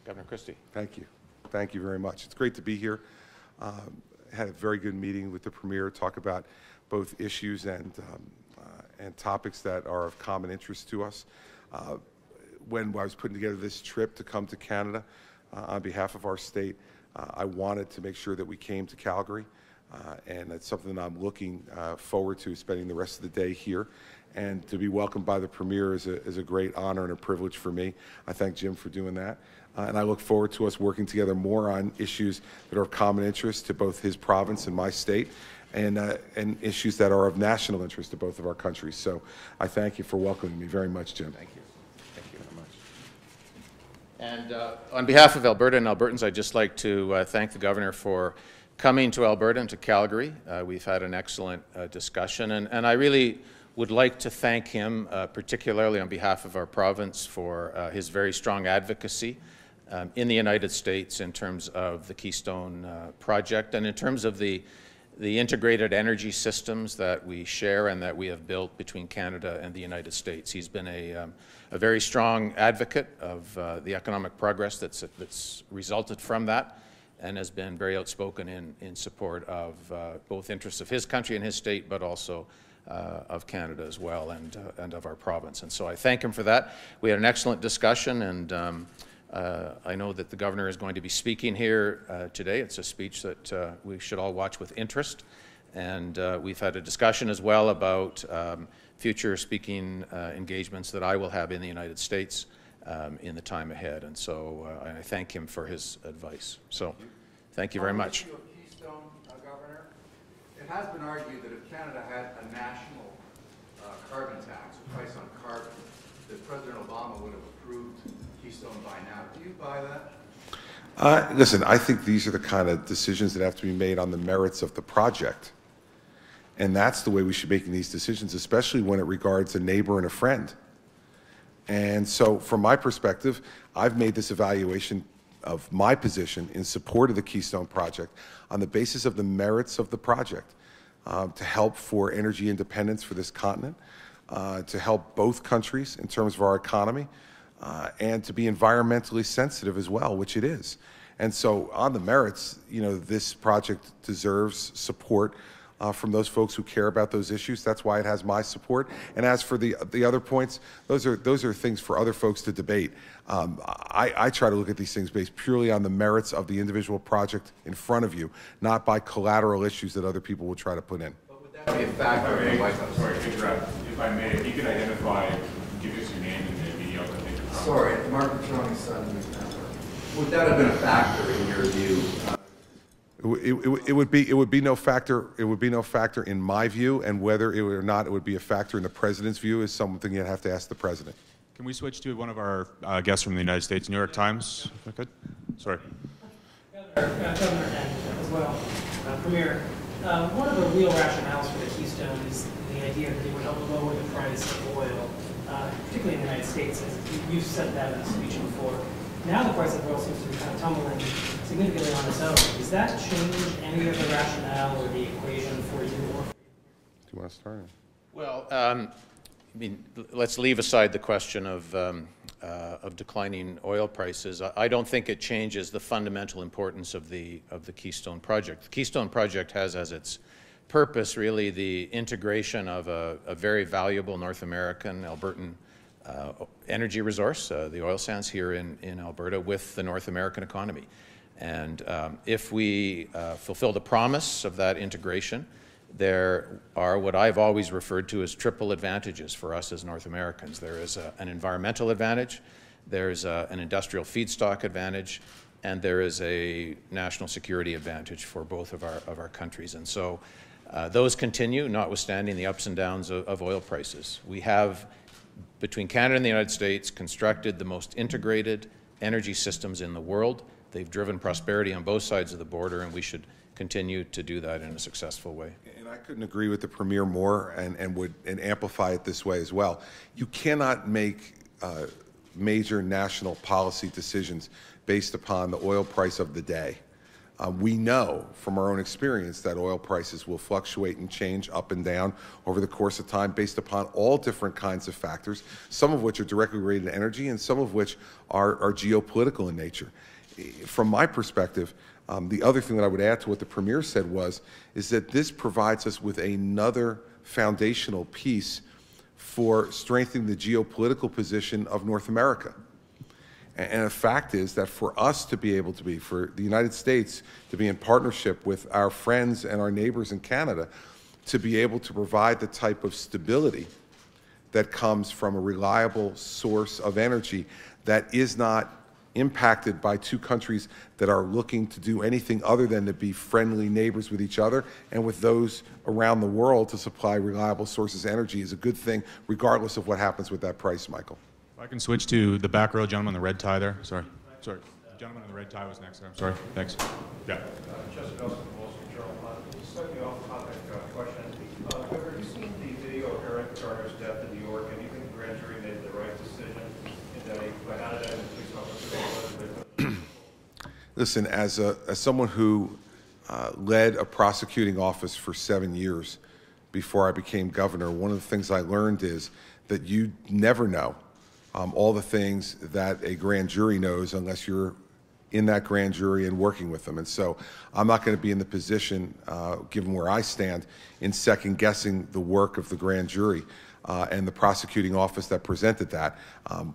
Governor Christie. Thank you. Thank you very much. It's great to be here. Had a very good meeting with the Premier, talk about both issues and topics that are of common interest to us. When I was putting together this trip to come to Canada on behalf of our state, I wanted to make sure that we came to Calgary, and it's something that I'm looking forward to, spending the rest of the day here. And to be welcomed by the Premier is a great honor and a privilege for me. I thank Jim for doing that. And I look forward to us working together more on issues that are of common interest to both his province and my state, and issues that are of national interest to both of our countries. So I thank you for welcoming me very much, Jim. Thank you. Thank you very much. And on behalf of Alberta and Albertans, I'd just like to thank the Governor for coming to Alberta and to Calgary. We've had an excellent discussion, and I really would like to thank him, particularly on behalf of our province, for his very strong advocacy in the United States in terms of the Keystone project and in terms of the integrated energy systems that we share and that we have built between Canada and the United States. He's been a very strong advocate of the economic progress that's resulted from that, and has been very outspoken in support of both interests of his country and his state, but also of Canada as well, and of our province. And so I thank him for that. We had an excellent discussion, and I know that the Governor is going to be speaking here today. It's a speech that we should all watch with interest. And we've had a discussion as well about future speaking engagements that I will have in the United States in the time ahead. And so I thank him for his advice. So thank you very much. Keystone, Governor, it has been argued that if Canada had a national carbon tax, a price on carbon, that President Obama would have approved Keystone by now. Do you buy that? Listen, I think these are the kind of decisions that have to be made on the merits of the project. And that's the way we should be making these decisions, especially when it regards a neighbor and a friend. And so from my perspective, I've made this evaluation of my position in support of the Keystone project on the basis of the merits of the project, to help for energy independence for this continent, to help both countries in terms of our economy, and to be environmentally sensitive as well, which it is. And so on the merits, you know, this project deserves support from those folks who care about those issues. That's why it has my support. And as for the other points, those are things for other folks to debate. I try to look at these things based purely on the merits of the individual project in front of you, not by collateral issues that other people will try to put in. But would that be a factor in the White House? Sorry to interrupt. If I may, if you could identify, give us your name and the media outlet that you're from. Sorry, Mark Petroni's son News Network. Would that have been a factor in your view? It would be no factor. It would be no factor in my view, and whether it would or not it would be a factor in the president's view is something you'd have to ask the president. Can we switch to one of our guests from the United States, New York Times, if I could? Sorry. Governor, and as well, Premier, one of the real rationales for the Keystone is the idea that it would help lower the price of oil, particularly in the United States, as you've said that in a speech before. Now the price of oil seems to be kind of tumbling significantly on its own. Does that change any of the rationale or the equation for you? Do you want to start? Well, I mean, let's leave aside the question of declining oil prices. I don't think it changes the fundamental importance of the Keystone project. The Keystone project has as its purpose really the integration of a very valuable North American, Albertan energy resource, the oil sands here in Alberta, with the North American economy. And if we fulfill the promise of that integration, there are what I've always referred to as triple advantages for us as North Americans. There is an environmental advantage, there's an industrial feedstock advantage, and there is a national security advantage for both of our countries. And so those continue, notwithstanding the ups and downs of oil prices. We have, between Canada and the United States, constructed the most integrated energy systems in the world. They've driven prosperity on both sides of the border, and we should continue to do that in a successful way. And I couldn't agree with the Premier more, and would amplify it this way as well. You cannot make major national policy decisions based upon the oil price of the day. We know from our own experience that oil prices will fluctuate and change up and down over the course of time based upon all different kinds of factors, some of which are directly related to energy and some of which are geopolitical in nature. From my perspective, the other thing that I would add to what the Premier said is that this provides us with another foundational piece for strengthening the geopolitical position of North America. And the fact is that for us to be able to be, for the United States to be in partnership with our friends and our neighbors in Canada, to be able to provide the type of stability that comes from a reliable source of energy that is not impacted by two countries that are looking to do anything other than to be friendly neighbors with each other and with those around the world to supply reliable sources of energy is a good thing, regardless of what happens with that price, Michael. If I can switch to the back row, gentleman in the red tie there. Sorry. The gentleman in the red tie was next there. I'm sorry. Thanks. Yeah. Jessica Nelson, Wall Street Journal. Slightly off-topic question. Governor, have you seen the video of Eric Garner's death in New York, and you think the grand jury made the right decision in that he went out of that and police officer? Listen, as someone who led a prosecuting office for 7 years before I became governor, one of the things I learned is that you never know all the things that a grand jury knows unless you're in that grand jury and working with them. And so I'm not going to be in the position, given where I stand, in second-guessing the work of the grand jury and the prosecuting office that presented that.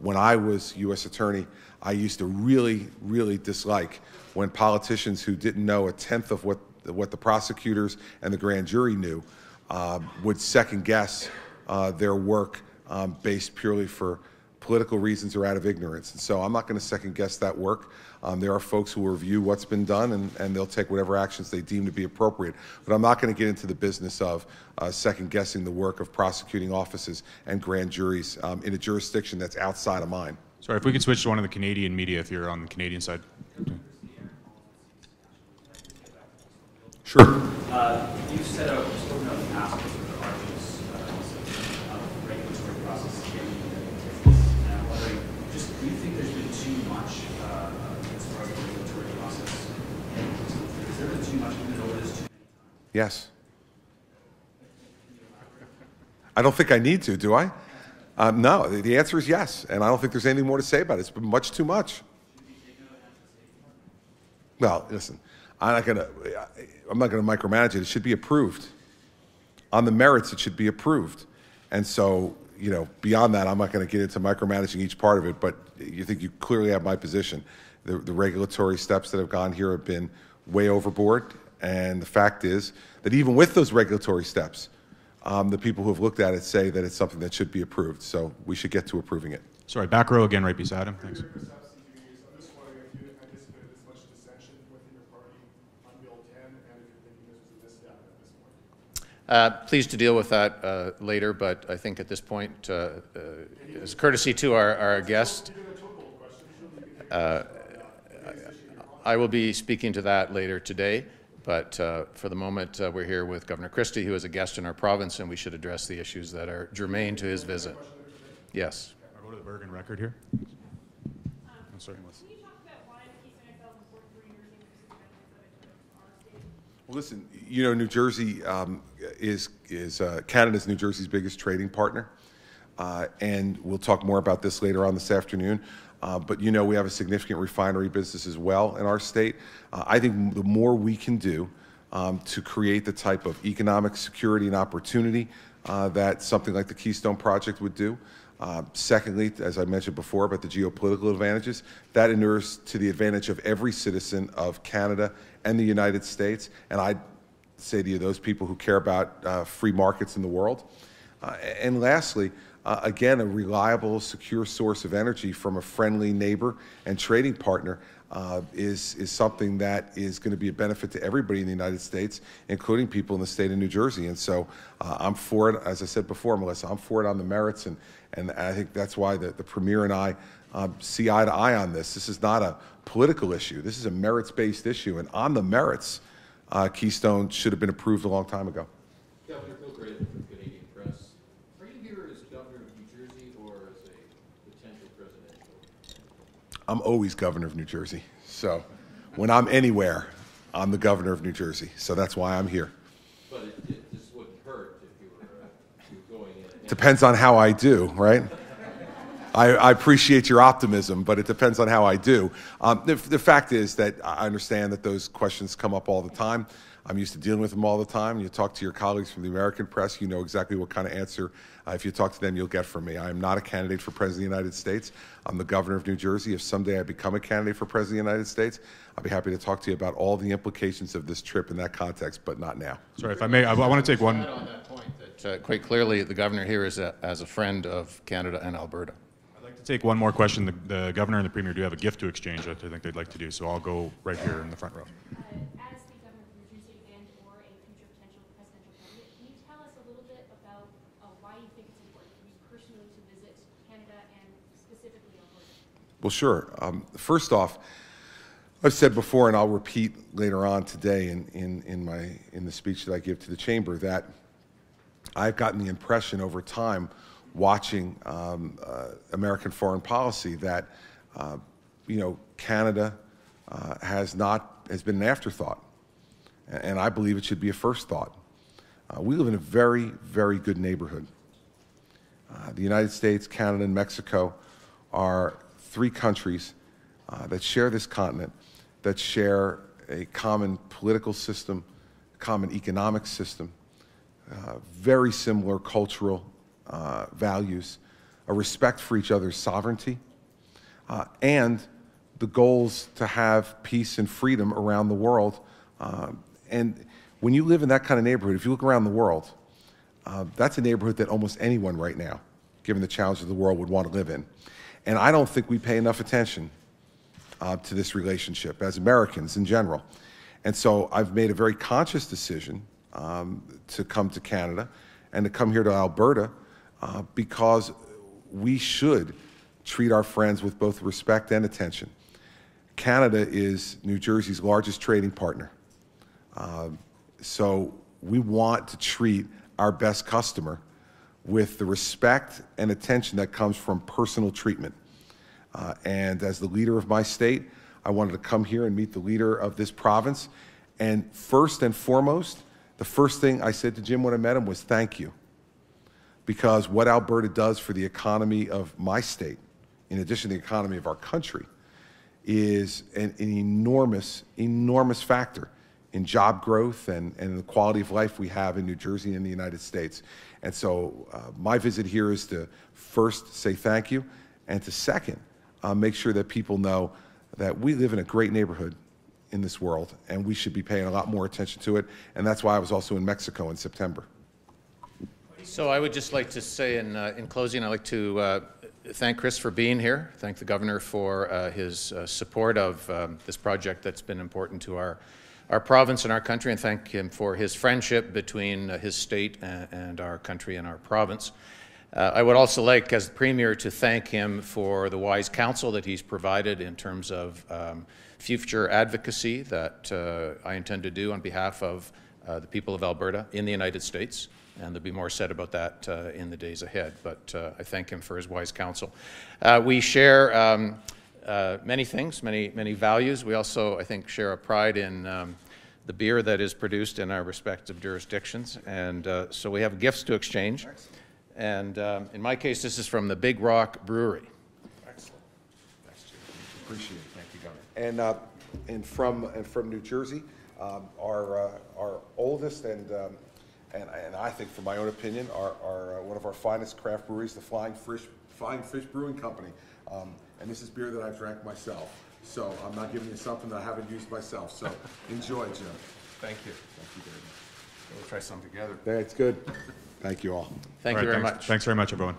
When I was U.S. Attorney, I used to really, really dislike when politicians who didn't know a tenth of what the prosecutors and the grand jury knew would second-guess their work based purely for political reasons or out of ignorance. And so I'm not going to second-guess that work. There are folks who will review what's been done, and they'll take whatever actions they deem to be appropriate. But I'm not going to get into the business of second-guessing the work of prosecuting offices and grand juries in a jurisdiction that's outside of mine. Sorry, if we could switch to one of the Canadian media, if you're on the Canadian side. Sure. You've set out spoken of aspects of the arduous regulatory process here in the United States. And I'm wondering, just do you think there's been too much as far as the regulatory process? Has there been too much? Have you been over this too many times? Yes. I don't think I need to, do I? No, the answer is yes, and I don't think there's anything more to say about it. It's been much too much. Well, listen, I'm not going to micromanage it. It should be approved. On the merits, it should be approved. And so, you know, beyond that, I'm not going to get into micromanaging each part of it, but you think you clearly have my position. The regulatory steps that have gone here have been way overboard, and the fact is that even with those regulatory steps, the people who have looked at it say that it's something that should be approved. So we should get to approving it. Sorry, back row again, right beside him. Thanks. Pleased to deal with that later, but I think at this point, as courtesy to our guest, I will be speaking to that later today. But for the moment, we're here with Governor Christie, who is a guest in our province, and we should address the issues that are germane to his visit. Yes. I'll go to the Bergen record here. I'm sorry. Can you talk about why the Keystone XL is important for New Jersey versus our state? Well, listen, you know, New Jersey is Canada's New Jersey's biggest trading partner, and we'll talk more about this later on this afternoon. But you know, we have a significant refinery business as well in our state. I think the more we can do to create the type of economic security and opportunity that something like the Keystone Project would do. Secondly, as I mentioned before about the geopolitical advantages, that inures to the advantage of every citizen of Canada and the United States. And I'd say to you, those people who care about free markets in the world. And lastly, again, a reliable, secure source of energy from a friendly neighbor and trading partner is something that is going to be a benefit to everybody in the United States, including people in the state of New Jersey. And so I'm for it, as I said before, Melissa, I'm for it on the merits, and I think that's why the Premier and I see eye to eye on this. This is not a political issue. This is a merits-based issue, and on the merits, Keystone should have been approved a long time ago. Governor Phil Graydon from Canadian Press. Are you here as governor of New Jersey or as a potential presidential? I'm always governor of New Jersey. So when I'm anywhere, I'm the governor of New Jersey, so that's why I'm here. But this wouldn't hurt if you were going in. Depends on how I do, right? I appreciate your optimism, but it depends on how I do. The fact is that I understand that those questions come up all the time. I'm used to dealing with them all the time. You talk to your colleagues from the American press, you know exactly what kind of answer, if you talk to them, you'll get from me. I am not a candidate for President of the United States. I'm the governor of New Jersey. If someday I become a candidate for President of the United States, I'll be happy to talk to you about all the implications of this trip in that context, but not now. Sorry, if I may, I want to take one. On that point, that quite clearly the governor here is as a friend of Canada and Alberta. I'd like to take one more question. The governor and the premier do have a gift to exchange that I think they'd like to do, so I'll go right here in the front row. As the governor of New Jersey and/or a future potential presidential candidate, can you tell us a little bit about why you think it's important for you personally to visit Canada and specifically Alberta? Well, sure. First off, I've said before, and I'll repeat later on today in the speech that I give to the chamber, that I've gotten the impression over time, watching American foreign policy, that Canada has been an afterthought, and I believe it should be a first thought. We live in a very, very good neighborhood. The United States, Canada, and Mexico are three countries that share this continent, that share a common political system, common economic system, very similar cultural values, a respect for each other's sovereignty, and the goals to have peace and freedom around the world. And when you live in that kind of neighborhood, if you look around the world, that's a neighborhood that almost anyone right now, given the challenges of the world, would want to live in. And I don't think we pay enough attention to this relationship as Americans in general. And so I've made a very conscious decision to come to Canada and to come here to Alberta because we should treat our friends with both respect and attention. Canada is New Jersey's largest trading partner. So we want to treat our best customer with the respect and attention that comes from personal treatment. And as the leader of my state, I wanted to come here and meet the leader of this province. And first and foremost, the first thing I said to Jim when I met him was thank you. Because what Alberta does for the economy of my state, in addition to the economy of our country, is an enormous, enormous factor in job growth and the quality of life we have in New Jersey and in the United States. And so my visit here is to first say thank you, and to second, make sure that people know that we live in a great neighborhood in this world, and we should be paying a lot more attention to it. And that's why I was also in Mexico in September. So I would just like to say in closing, I'd like to thank Chris for being here, thank the governor for his support of this project that's been important to our province and our country, and thank him for his friendship between his state and our country and our province. I would also like, as the Premier, to thank him for the wise counsel that he's provided in terms of future advocacy that I intend to do on behalf of the people of Alberta in the United States. And there'll be more said about that in the days ahead. But I thank him for his wise counsel. We share many things, many values. We also, I think, share a pride in the beer that is produced in our respective jurisdictions. And so we have gifts to exchange. And in my case, this is from the Big Rock Brewery. Excellent. Thanks, Jim. Appreciate it. Thank you, Governor. And from New Jersey, our oldest and I think, from my own opinion, are one of our finest craft breweries, the Flying Fish Brewing Company. And this is beer that I've drank myself. So I'm not giving you something that I haven't used myself. So enjoy, Jim. Thank you. Thank you very much. We'll try some together. That's good. Thank you all. Thank you very much. Thanks very much, everyone.